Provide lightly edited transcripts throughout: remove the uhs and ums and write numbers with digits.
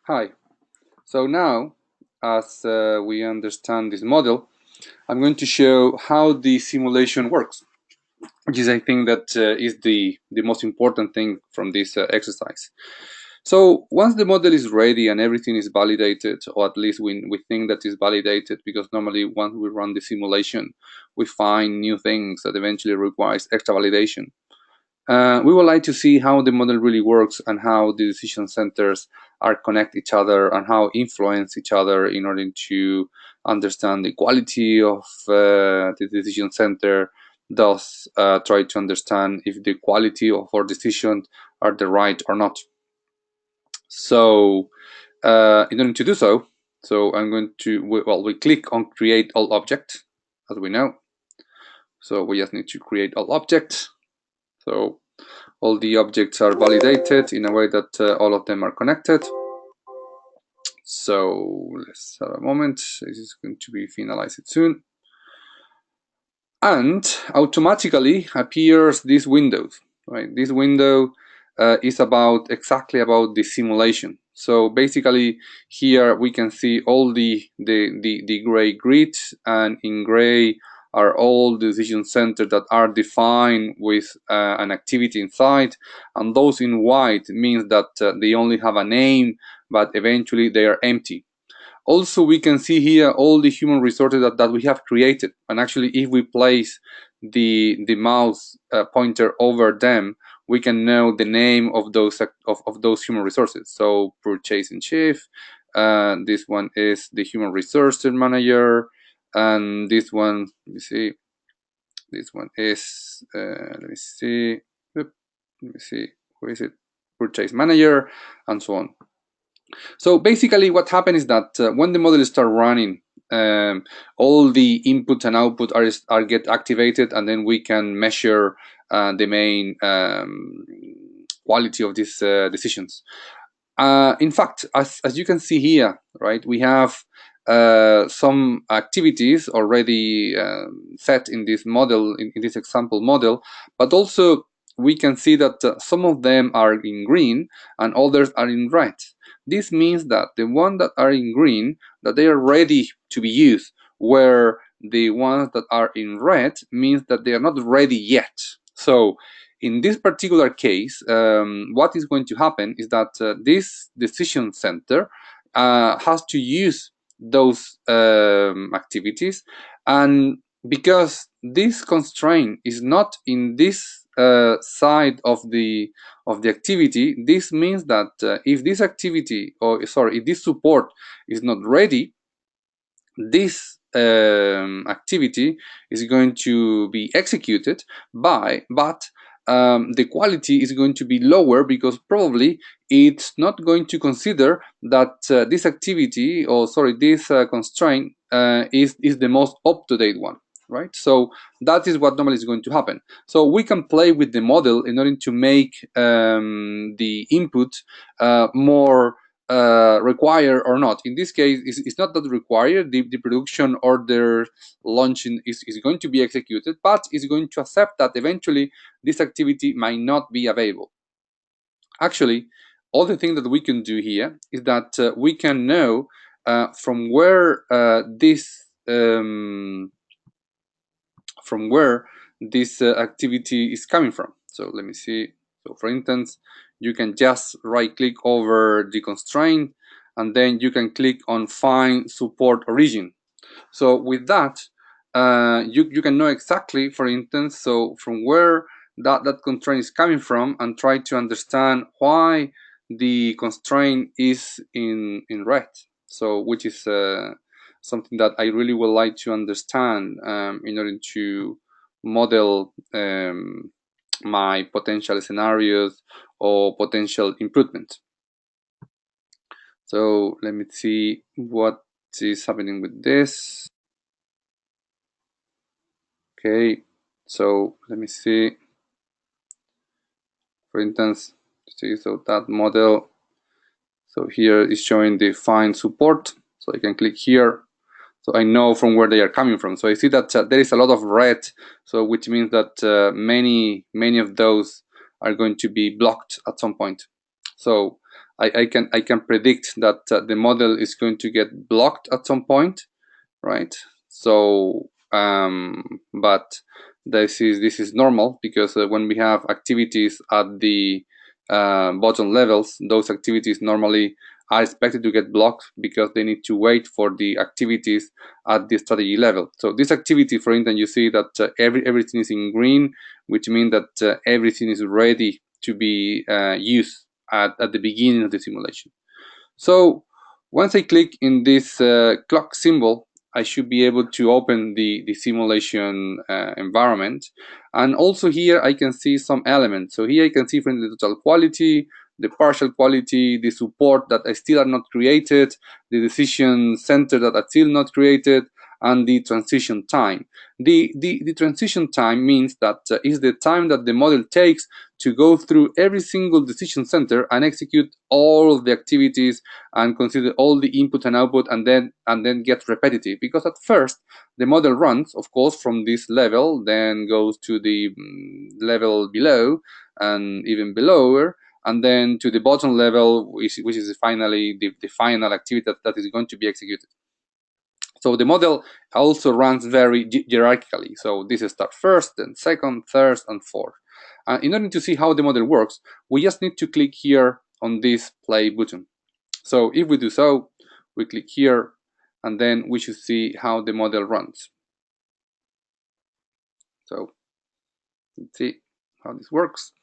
Hi. So now, as we understand this model, I'm going to show how the simulation works, which is, I think, that is the most important thing from this exercise. So once the model is ready and everything is validated, or at least we think that is validated, because normally once we run the simulation, we find new things that eventually requires extra validation. We would like to see how the model really works and how the decision centers are connect each other and how influence each other in order to understand the quality of the decision center, thus try to understand if the quality of our decisions are the right or not. So in order to do so, I'm going to, we click on create all object, as we know. So we just need to create all object. So all the objects are validated in a way that all of them are connected. So let's have a moment. This is going to be finalized soon. And automatically appears this window, right? This window is exactly about the simulation. So basically here we can see all the gray grid, and in gray are all decision centers that are defined with an activity inside, and those in white means that they only have a name, but eventually they are empty. Also, we can see here all the human resources that we have created, and actually if we place the mouse pointer over them, we can know the name of those human resources. So purchasing chief, this one is the human resources manager, and this one, let me see, this one is let me see, who is it, purchase manager, and so on. So basically what happens is that when the model starts running, all the input and output are get activated, and then we can measure the main quality of these decisions. In fact, as you can see here, right, we have some activities already set in this model, in this example model, but also we can see that some of them are in green and others are in red. This means that the ones that are in green, that they are ready to be used, where the ones that are in red means that they are not ready yet. So in this particular case, what is going to happen is that this decision center has to use those activities, and because this constraint is not in this side of the activity, this means that if this activity, or sorry, if this support is not ready, this activity is going to be executed but the quality is going to be lower, because probably it's not going to consider that this activity, or sorry, this constraint is the most up-to-date one, right? So that is what normally is going to happen. So we can play with the model in order to make the input more required or not. In this case, it's not that required. The production order launching is going to be executed, but it's going to accept that eventually this activity might not be available. Actually, all the thing that we can do here is that we can know from where this activity is coming from. So let me see. So for instance, you can just right click over the constraint, and then you can click on find support origin. So with that, you can know exactly, for instance, so from where that constraint is coming from, and try to understand why the constraint is in red. So which is something that I really would like to understand in order to model my potential scenarios or potential improvement. So let me see what is happening with this. Okay, so let me see. For instance, see, so that model. So here is showing the find support. So I can click here. So I know from where they are coming from. So I see that there is a lot of red. So which means that many of those are going to be blocked at some point. So I can predict that the model is going to get blocked at some point, right? So but this is normal, because when we have activities at the bottom levels, those activities normally are expected to get blocked because they need to wait for the activities at the strategy level. So this activity, for instance, you see that everything is in green, which means that everything is ready to be used at the beginning of the simulation. So once I click in this clock symbol, I should be able to open the simulation environment. And also here I can see some elements. So here I can see from the total quality, the partial quality, the support that I still are not created, the decision center that are still not created, and the transition time. The transition time means that is the time that the model takes to go through every single decision center and execute all of the activities and consider all the input and output, and then get repetitive. Because at first the model runs, of course, from this level, then goes to the level below and even below, and then to the bottom level, which is finally the final activity that is going to be executed. So the model also runs very hierarchically. So this is start first, then second, third, and fourth. In order to see how the model works, we just need to click here on this play button. So if we do so, we click here, and then we should see how the model runs. So let's see how this works.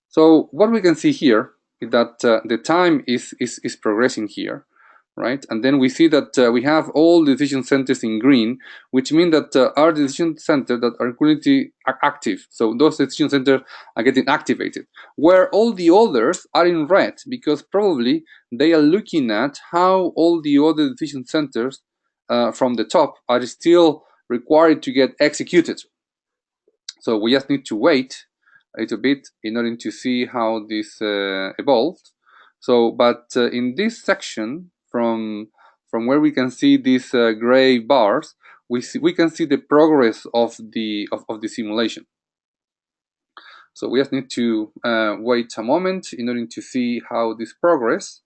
So what we can see here is that the time is progressing here, right? And then we see that we have all decision centers in green, which means that our decision centers that are currently active. So those decision centers are getting activated, where all the others are in red, because probably they are looking at how all the other decision centers from the top are still required to get executed. So we just need to wait a little bit in order to see how this evolves. So, but in this section, from where we can see these gray bars, we can see the progress of the simulation. So we just need to wait a moment in order to see how this progress.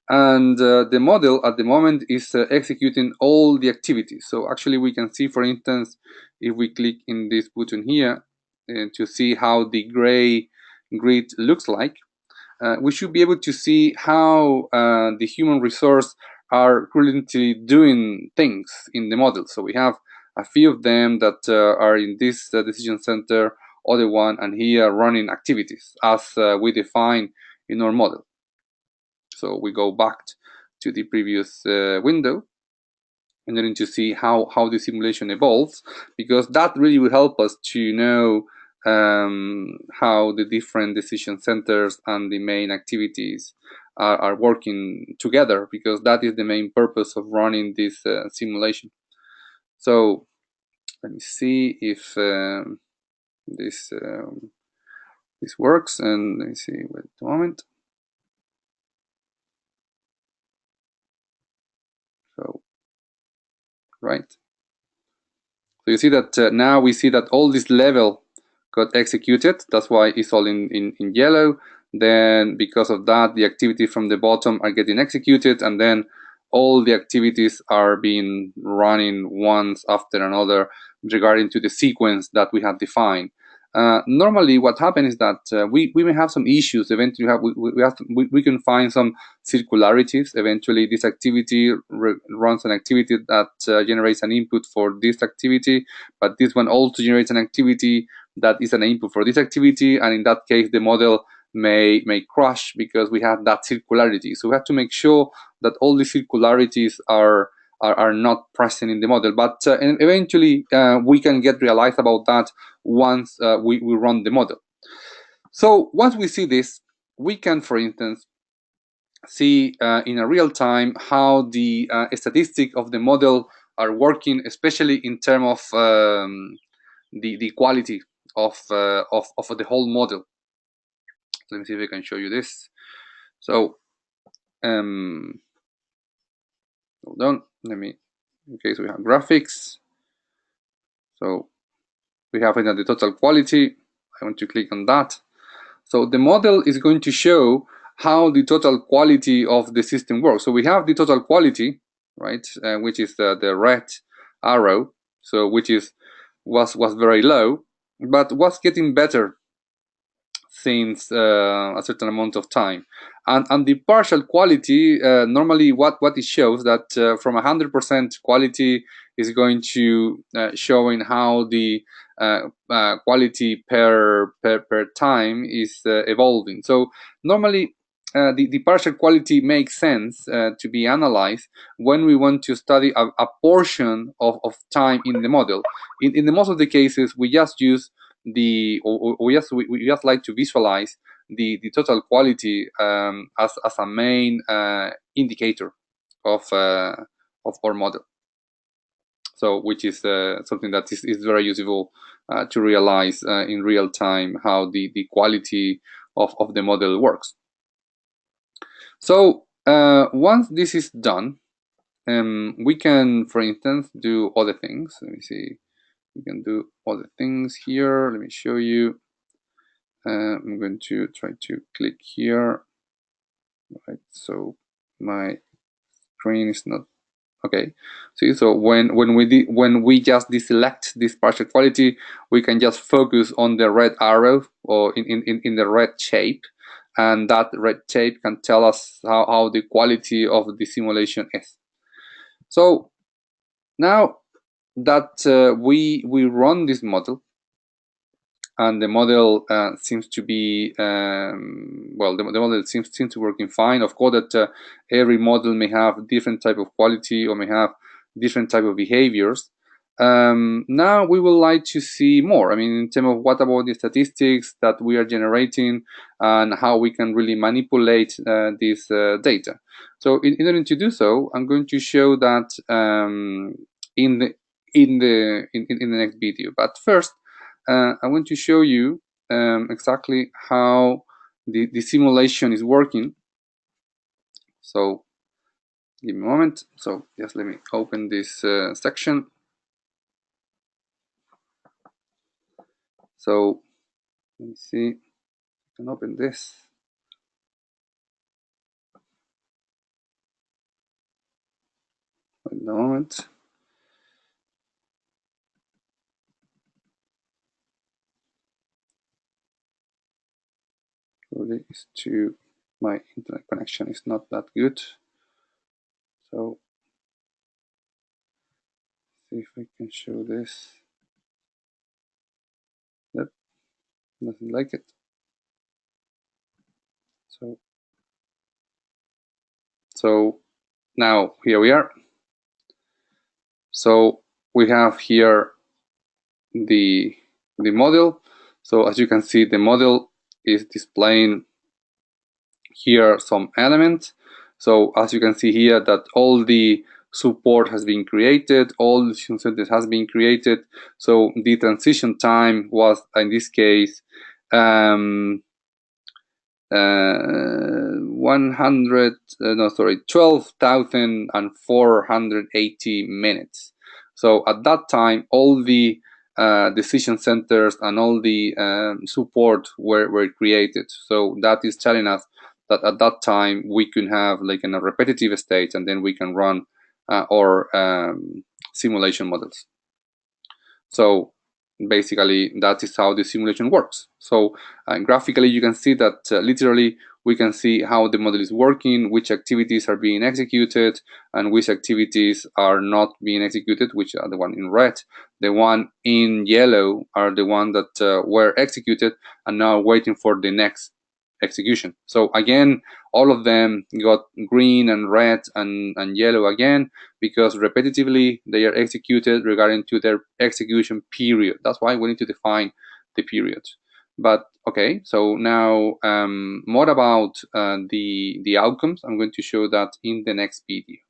And the model at the moment is executing all the activities. So actually we can see, for instance, if we click in this button here to see how the gray grid looks like, we should be able to see how the human resource are currently doing things in the model. So we have a few of them that are in this decision center, other one, and here running activities as we define in our model. So we go back to the previous window in order to see how the simulation evolves, because that really will help us to know how the different decision centers and the main activities are working together, because that is the main purpose of running this simulation. So let me see if this works, and let me see, wait a moment. So right. So you see that now we see that all this level got executed. That's why it's all in yellow. Then because of that, the activity from the bottom are getting executed, and then all the activities are being running once after another regarding to the sequence that we have defined. Normally what happens is that we may have some issues. Eventually we can find some circularities. Eventually this activity runs an activity that generates an input for this activity, but this one also generates an activity that is an input for this activity, and in that case the model may crash because we have that circularity. So we have to make sure that all the circularities are not present in the model, but eventually we can get realized about that once we run the model. So once we see this, we can, for instance, see in a real time how the statistics of the model are working, especially in terms of the quality of the whole model. Let me see if I can show you this. So hold on, let me, okay, so we have graphics. So we have it at the total quality. I want to click on that. So the model is going to show how the total quality of the system works. So we have the total quality, right, which is the red arrow, so which was very low, but was getting better since a certain amount of time. And the partial quality, normally what it shows that from 100% quality is going to showing how the quality per time is evolving. So normally the partial quality makes sense to be analyzed when we want to study a portion of time in the model. In the most of the cases, we just use we just like to visualize the total quality as a main indicator of our model. So which is something that is very useful to realize in real time how the quality of the model works. So once this is done, we can, for instance, do other things. Let me see. We can do other things here. Let me show you. I'm going to try to click here. Right, so my screen is not okay. See, so when we just deselect this partial quality, we can just focus on the red arrow or in the red shape, and that red shape can tell us how the quality of the simulation is. So now that we run this model, and the model seems to be well, the model seems to be working fine. Of course, that every model may have different type of quality or may have different type of behaviors. Now we would like to see more. I mean, in terms of what about the statistics that we are generating and how we can really manipulate this data. So in order to do so, I'm going to show that in the next video. But first, I want to show you exactly how the simulation is working. So give me a moment. So just let me open this section. So let me see. I can open this. Wait a moment. Really is to my internet connection is not that good. So see if I can show this. Yep, nothing like it. So now here we are. So we have here the model. So as you can see, the model is displaying here some elements. So as you can see here that all the support has been created, all the sentence has been created. So the transition time was in this case 12,480 minutes. So at that time, all the decision centers and all the support were created. So that is telling us that at that time we can have like in a repetitive state, and then we can run our simulation models. So basically that is how the simulation works. So graphically you can see that literally we can see how the model is working, which activities are being executed and which activities are not being executed, which are the one in red. The one in yellow are the one that were executed and now waiting for the next execution. So again, all of them got green and red and yellow again, because repetitively they are executed regarding to their execution period. That's why we need to define the period. But okay, so now more about the outcomes. I'm going to show that in the next video.